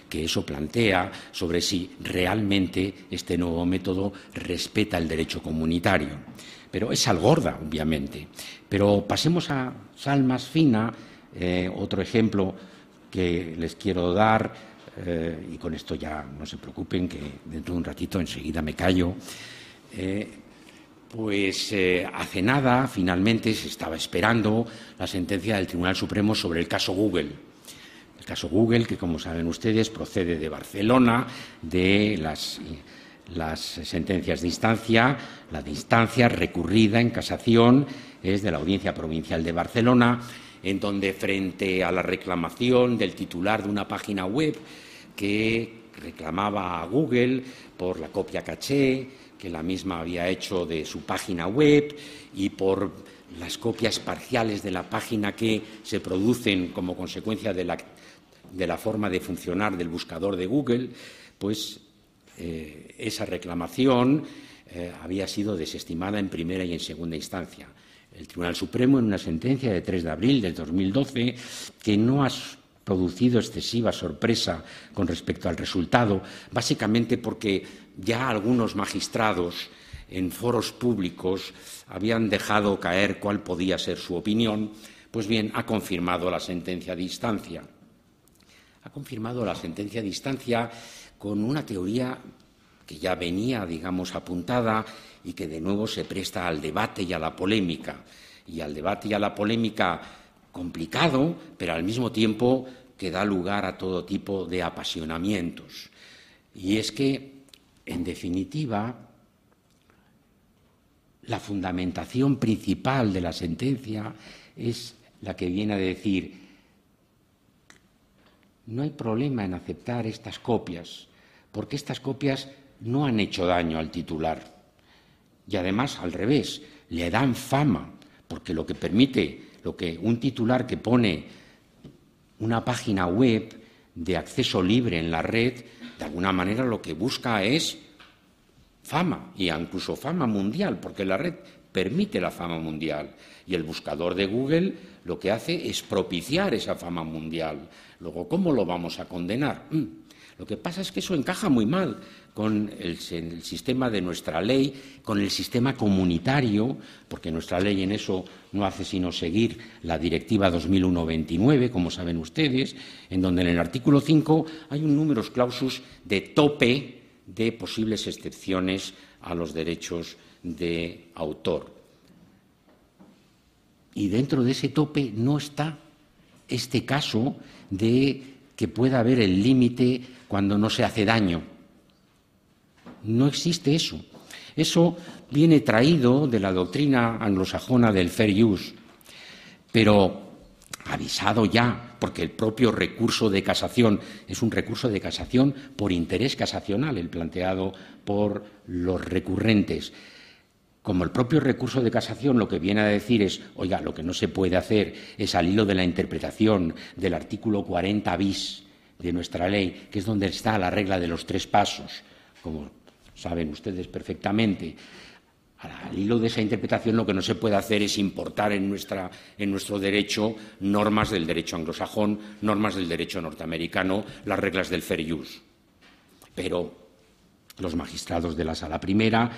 que eso plantea sobre si realmente este nuevo método respeta el derecho comunitario. Pero es sal gorda, obviamente. Pero pasemos a sal más fina, otro ejemplo que les quiero dar, y con esto ya no se preocupen, que dentro de un ratito enseguida me callo. Hace nada, finalmente, se estaba esperando la sentencia del Tribunal Supremo sobre el caso Google. El caso Google, que, como saben ustedes, procede de Barcelona, de las sentencias de instancia. La de instancia recurrida en casación es de la Audiencia Provincial de Barcelona, en donde, frente a la reclamación del titular de una página web que reclamaba a Google por la copia caché que la misma había hecho de su página web y por las copias parciales de la página que se producen como consecuencia de la forma de funcionar del buscador de Google, esa reclamación había sido desestimada en primera y en segunda instancia. El Tribunal Supremo, en una sentencia de 3 de abril del 2012, que no ha producido excesiva sorpresa con respecto al resultado, básicamente porque ya algunos magistrados en foros públicos habían dejado caer cuál podía ser su opinión, pues bien, ha confirmado la sentencia de instancia. Ha confirmado la sentencia de instancia con una teoría que ya venía, digamos, apuntada y que de nuevo se presta al debate y a la polémica. Y al debate y a la polémica complicado, pero al mismo tiempo que da lugar a todo tipo de apasionamientos. Y es que, en definitiva, la fundamentación principal de la sentencia es la que viene a decir: no hay problema en aceptar estas copias, porque estas copias no han hecho daño al titular. Y además, al revés, le dan fama, porque lo que permite, un titular que pone una página web de acceso libre en la red, de alguna manera lo que busca es fama, y incluso fama mundial, porque la red permite la fama mundial. Y el buscador de Google lo que hace es propiciar esa fama mundial. Luego, ¿cómo lo vamos a condenar? Lo que pasa es que eso encaja muy mal con el sistema de nuestra ley, con el sistema comunitario, porque nuestra ley en eso no hace sino seguir la Directiva 2001/29, como saben ustedes, en donde en el artículo 5 hay un numerus clausus de tope de posibles excepciones a los derechos de autor. Y dentro de ese tope no está este caso de que pueda haber el límite cuando no se hace daño. No existe eso. Eso viene traído de la doctrina anglosajona del fair use, pero avisado ya, porque el propio recurso de casación es un recurso de casación por interés casacional, el planteado por los recurrentes. Como el propio recurso de casación lo que viene a decir es, oiga, lo que no se puede hacer es, al hilo de la interpretación del artículo 40 bis de nuestra ley, que es donde está la regla de los 3 pasos, como saben ustedes perfectamente. Al hilo de esa interpretación lo que no se puede hacer es importar en nuestro derecho normas del derecho anglosajón, normas del derecho norteamericano, las reglas del fair use. Pero los magistrados de la Sala Primera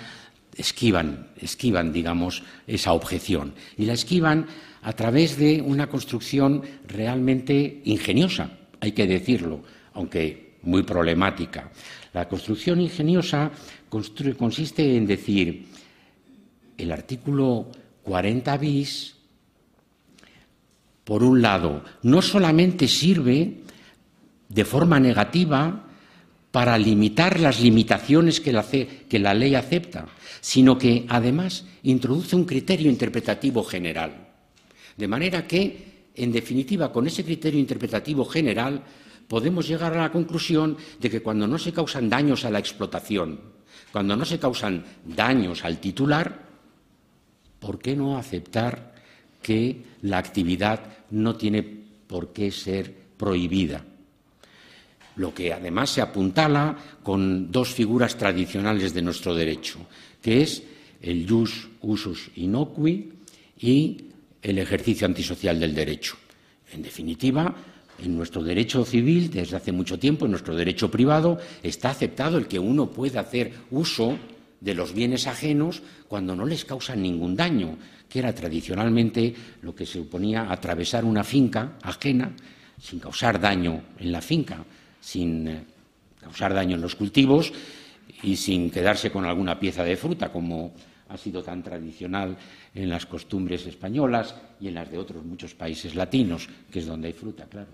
esquivan, digamos, esa objeción. Y la esquivan a través de una construcción realmente ingeniosa, hay que decirlo, aunque muy problemática. La construcción ingeniosa consiste en decir: el artículo 40 bis, por un lado, no solamente sirve de forma negativa para limitar las limitaciones que la ley acepta, sino que, además, introduce un criterio interpretativo general. De manera que, en definitiva, con ese criterio interpretativo general, podemos llegar a la conclusión de que cuando no se causan daños a la explotación, cuando no se causan daños al titular, ¿por qué no aceptar que la actividad no tiene por qué ser prohibida? Lo que además se apuntala con 2 figuras tradicionales de nuestro derecho, que es el jus usus innocui y el ejercicio antisocial del derecho. En definitiva, En nuestro derecho civil, desde hace mucho tiempo, en nuestro derecho privado, está aceptado el que uno pueda hacer uso de los bienes ajenos cuando no les causan ningún daño, que era tradicionalmente lo que se suponía atravesar una finca ajena sin causar daño en la finca, sin causar daño en los cultivos y sin quedarse con alguna pieza de fruta, como ha sido tan tradicional en las costumbres españolas y en las de otros muchos países latinos, que es donde hay fruta, claro.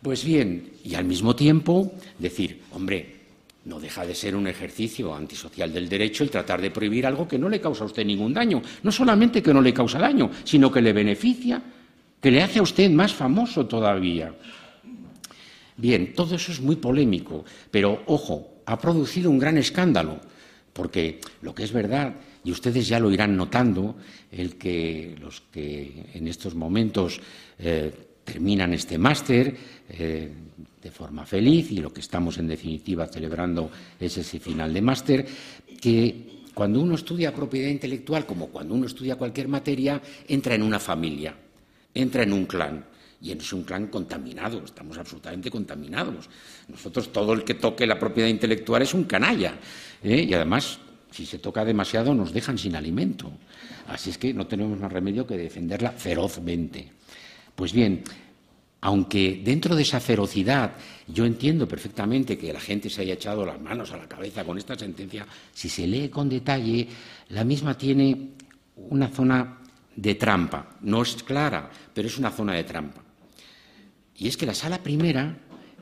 Pues bien, y al mismo tiempo decir, hombre, no deja de ser un ejercicio antisocial del derecho el tratar de prohibir algo que no le causa a usted ningún daño. No solamente que no le causa daño, sino que le beneficia, que le hace a usted más famoso todavía. Bien, todo eso es muy polémico, pero, ojo, ha producido un gran escándalo, porque lo que es verdad, y ustedes ya lo irán notando, los que en estos momentos terminan este máster de forma feliz, y lo que estamos en definitiva celebrando es ese final de máster, que cuando uno estudia propiedad intelectual, como cuando uno estudia cualquier materia, entra en una familia, entra en un clan. Y es un clan contaminado, estamos absolutamente contaminados. Nosotros, todo el que toque la propiedad intelectual es un canalla. Y además, si se toca demasiado, nos dejan sin alimento. Así es que no tenemos más remedio que defenderla ferozmente. Pues bien, aunque dentro de esa ferocidad yo entiendo perfectamente que la gente se haya echado las manos a la cabeza con esta sentencia, si se lee con detalle, la misma tiene una zona de trampa. No es clara, pero es una zona de trampa. Y es que la Sala Primera,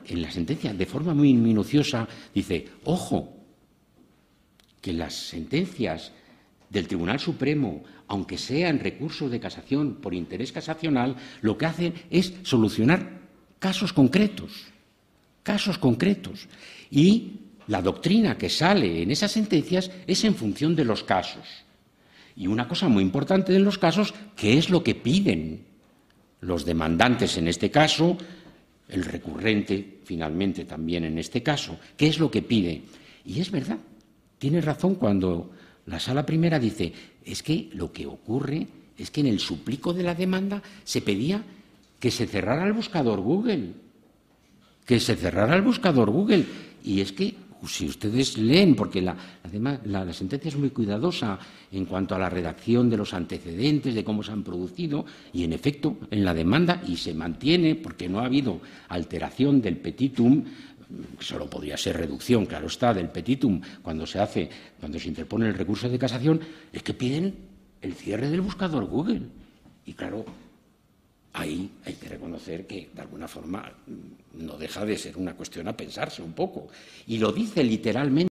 en la sentencia, de forma muy minuciosa, dice, ojo, que las sentencias del Tribunal Supremo, aunque sean recursos de casación por interés casacional, lo que hacen es solucionar casos concretos. Y la doctrina que sale en esas sentencias es en función de los casos. Y una cosa muy importante en los casos, ¿qué es lo que piden los demandantes en este caso, el recurrente finalmente también en este caso? ¿Qué es lo que pide? Y es verdad, tiene razón cuando la Sala Primera dice, es que lo que ocurre es que en el suplico de la demanda se pedía que se cerrara el buscador Google, y es que si ustedes leen, porque la sentencia es muy cuidadosa en cuanto a la redacción de los antecedentes, de cómo se han producido, y en efecto, en la demanda, y se mantiene, porque no ha habido alteración del petitum, solo podría ser reducción, claro está, del petitum, cuando se interpone el recurso de casación, es que piden el cierre del buscador Google. Y claro, ahí hay que reconocer que, de alguna forma, no deja de ser una cuestión a pensarse un poco. Y lo dice literalmente